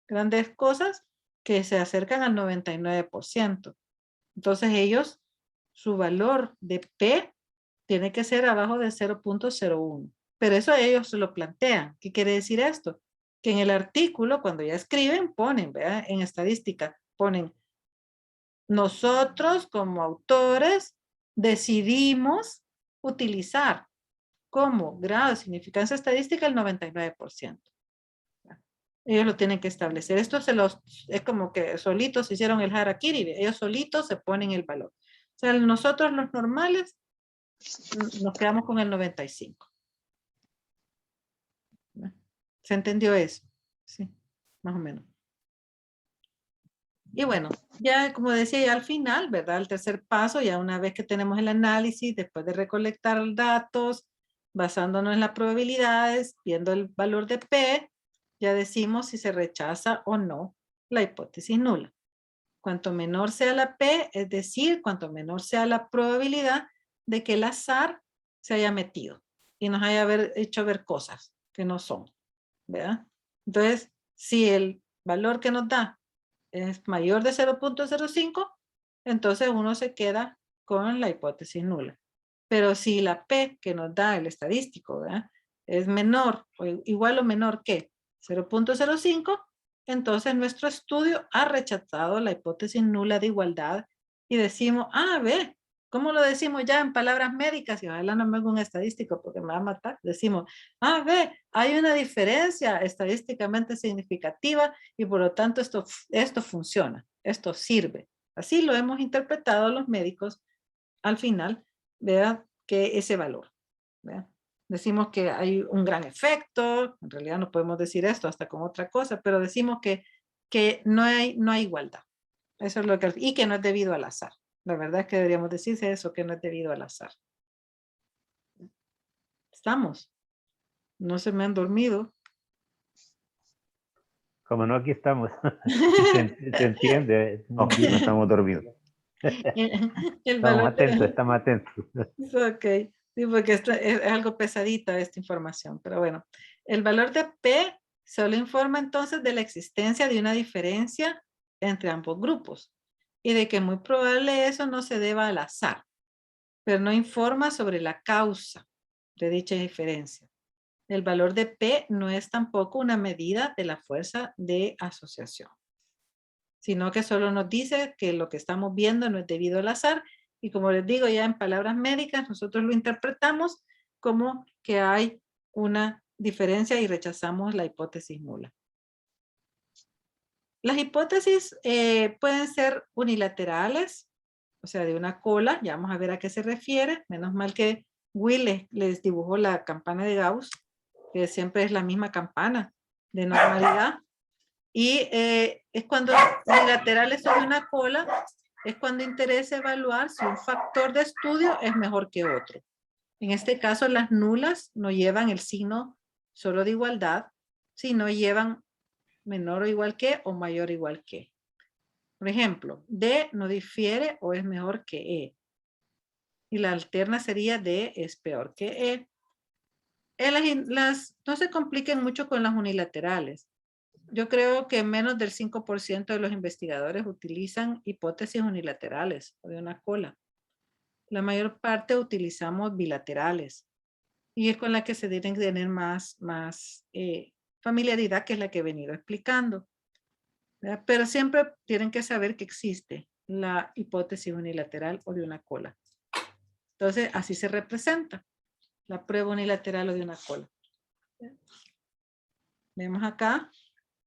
grandes cosas, que se acercan al 99%. Entonces ellos, su valor de P tiene que ser abajo de 0.01. Pero eso ellos lo plantean. ¿Qué quiere decir esto? Que en el artículo, cuando ya escriben, ponen, ¿verdad? En estadística, ponen, nosotros como autores decidimos utilizar como grado de significancia estadística el 99%. Ellos lo tienen que establecer. Esto es como que solitos hicieron el harakiri. Ellos solitos se ponen el valor. O sea, nosotros los normales nos quedamos con el 95. ¿Se entendió eso? Sí, más o menos. Y bueno, ya como decía, ya al final, ¿verdad? El tercer paso, ya una vez que tenemos el análisis, después de recolectar datos, basándonos en las probabilidades, viendo el valor de P, ya decimos si se rechaza o no la hipótesis nula. Cuanto menor sea la P, es decir, cuanto menor sea la probabilidad de que el azar se haya metido y nos haya hecho ver cosas que no son, ¿verdad? Entonces, si el valor que nos da es mayor de 0.05, entonces uno se queda con la hipótesis nula. Pero si la P que nos da el estadístico, ¿verdad?, es menor o igual o menor que 0.05, entonces nuestro estudio ha rechazado la hipótesis nula de igualdad y decimos, ve, ¿cómo lo decimos ya en palabras médicas? Y ojalá no me haga un estadístico porque me va a matar. Decimos, ve, hay una diferencia estadísticamente significativa y por lo tanto esto funciona, esto sirve. Así lo hemos interpretado los médicos al final, ¿verdad?, que ese valor, ¿verdad? Decimos que hay un gran efecto, en realidad no podemos decir esto hasta con otra cosa, pero decimos que no hay igualdad. Eso es lo que, y que no es debido al azar. La verdad es que deberíamos decirse eso, que no es debido al azar. ¿Estamos? No se me han dormido. Como no, aquí estamos. Se entiende. No, no estamos dormidos. Estamos atentos. Ok, sí, porque esto es algo pesadita esta información, pero bueno. El valor de P solo informa entonces de la existencia de una diferencia entre ambos grupos y de que muy probable eso no se deba al azar, pero no informa sobre la causa de dicha diferencia. El valor de P no es tampoco una medida de la fuerza de asociación, sino que solo nos dice que lo que estamos viendo no es debido al azar. Y como les digo, ya en palabras médicas, nosotros lo interpretamos como que hay una diferencia y rechazamos la hipótesis nula. Las hipótesis pueden ser unilaterales, o sea, de una cola. Ya vamos a ver a qué se refiere. Menos mal que Will les dibujó la campana de Gauss, que siempre es la misma campana de normalidad. Y es cuando unilaterales son una cola, es cuando interesa evaluar si un factor de estudio es mejor que otro. En este caso, las nulas no llevan el signo solo de igualdad, sino llevan menor o igual que o mayor o igual que. Por ejemplo, D no difiere o es mejor que E. Y la alterna sería D es peor que E. No se compliquen mucho con las unilaterales. Yo creo que menos del 5% de los investigadores utilizan hipótesis unilaterales o de una cola. La mayor parte utilizamos bilaterales y es con la que se deben tener más familiaridad, que es la que he venido explicando, ¿verdad? Pero siempre tienen que saber que existe la hipótesis unilateral o de una cola. Entonces, así se representa la prueba unilateral o de una cola. Vemos acá.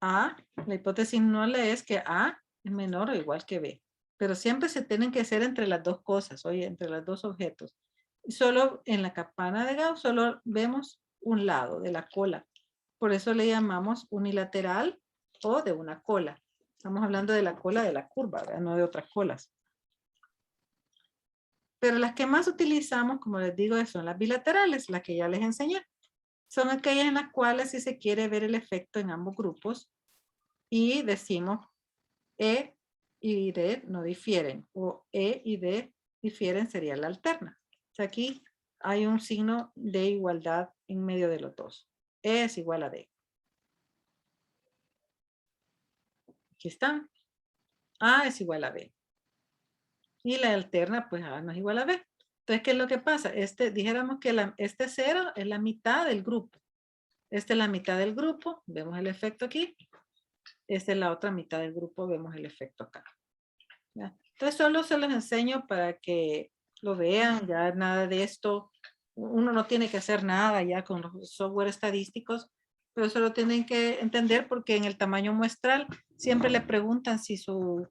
A, la hipótesis nula es que A es menor o igual que B. Pero siempre se tienen que hacer entre las dos cosas, oye, entre los dos objetos. Y solo en la campana de Gauss solo vemos un lado de la cola. Por eso le llamamos unilateral o de una cola. Estamos hablando de la cola de la curva, ¿verdad? No de otras colas. Pero las que más utilizamos, como les digo, son las bilaterales, las que ya les enseñé. Son aquellas en las cuales si se quiere ver el efecto en ambos grupos y decimos E y D no difieren, o E y D difieren sería la alterna. O sea, aquí hay un signo de igualdad en medio de los dos. E es igual a D. Aquí están. A es igual a B. Y la alterna, pues A no es igual a B. Entonces, ¿qué es lo que pasa? Dijéramos que este 0 es la mitad del grupo. Esta es la mitad del grupo. Vemos el efecto aquí. Esta es la otra mitad del grupo. Vemos el efecto acá. ¿Ya? Entonces, solo se los enseño para que lo vean. Ya nada de esto. Uno no tiene que hacer nada ya con los software estadísticos, pero solo tienen que entender porque en el tamaño muestral siempre le preguntan si su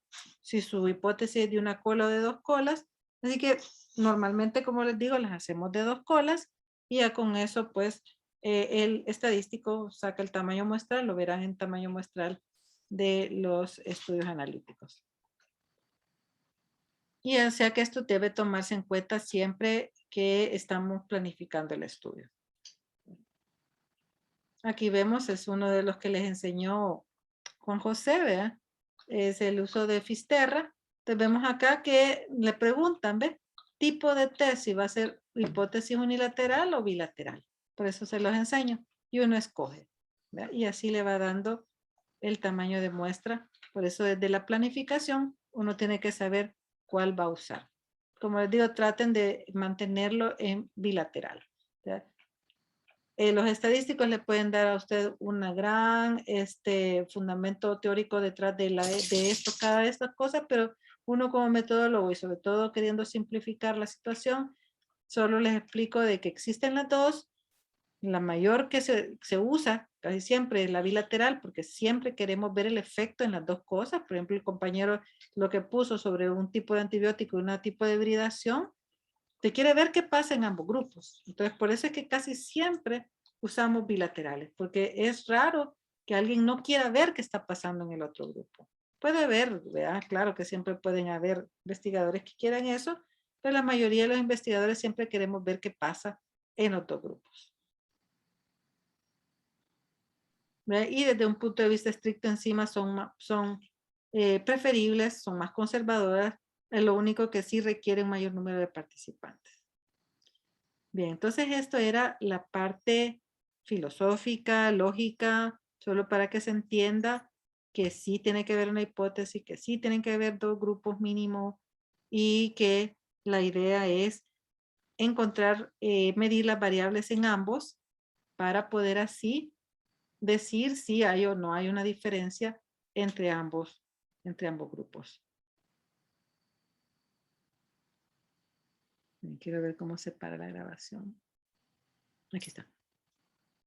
hipótesis es de una cola o de dos colas. Así que normalmente, como les digo, las hacemos de dos colas y ya con eso, pues, el estadístico saca el tamaño muestral, lo verán en tamaño muestral de los estudios analíticos. Y o sea que esto debe tomarse en cuenta siempre que estamos planificando el estudio. Aquí vemos, es uno de los que les enseñó Juan José, ¿verdad? Es el uso de Fisterra. Entonces vemos acá que le preguntan, ¿ve? Tipo de tesis, ¿va a ser hipótesis unilateral o bilateral? Por eso se los enseño. Y uno escoge, ¿verdad? Y así le va dando el tamaño de muestra. Por eso desde la planificación uno tiene que saber cuál va a usar. Como les digo, traten de mantenerlo en bilateral, ¿verdad? Los estadísticos le pueden dar a usted una gran fundamento teórico detrás de esto, cada de estas cosas, pero uno como metodólogo y sobre todo queriendo simplificar la situación, solo les explico de que existen las dos. La mayor que se usa casi siempre es la bilateral, porque siempre queremos ver el efecto en las dos cosas. Por ejemplo, el compañero lo que puso sobre un tipo de antibiótico y un tipo de hibridación, te quiere ver qué pasa en ambos grupos. Entonces, por eso es que casi siempre usamos bilaterales, porque es raro que alguien no quiera ver qué está pasando en el otro grupo. Puede haber, ¿verdad? Claro que siempre pueden haber investigadores que quieran eso, pero la mayoría de los investigadores siempre queremos ver qué pasa en otros grupos. ¿Verdad? Y desde un punto de vista estricto encima son preferibles, son más conservadoras, es lo único que sí requiere un mayor número de participantes. Bien, entonces esto era la parte filosófica, lógica, solo para que se entienda que sí tiene que haber una hipótesis, que sí tienen que haber dos grupos mínimos y que la idea es encontrar, medir las variables en ambos para poder así decir si hay o no hay una diferencia entre ambos grupos. Quiero ver cómo se para la grabación. Aquí está.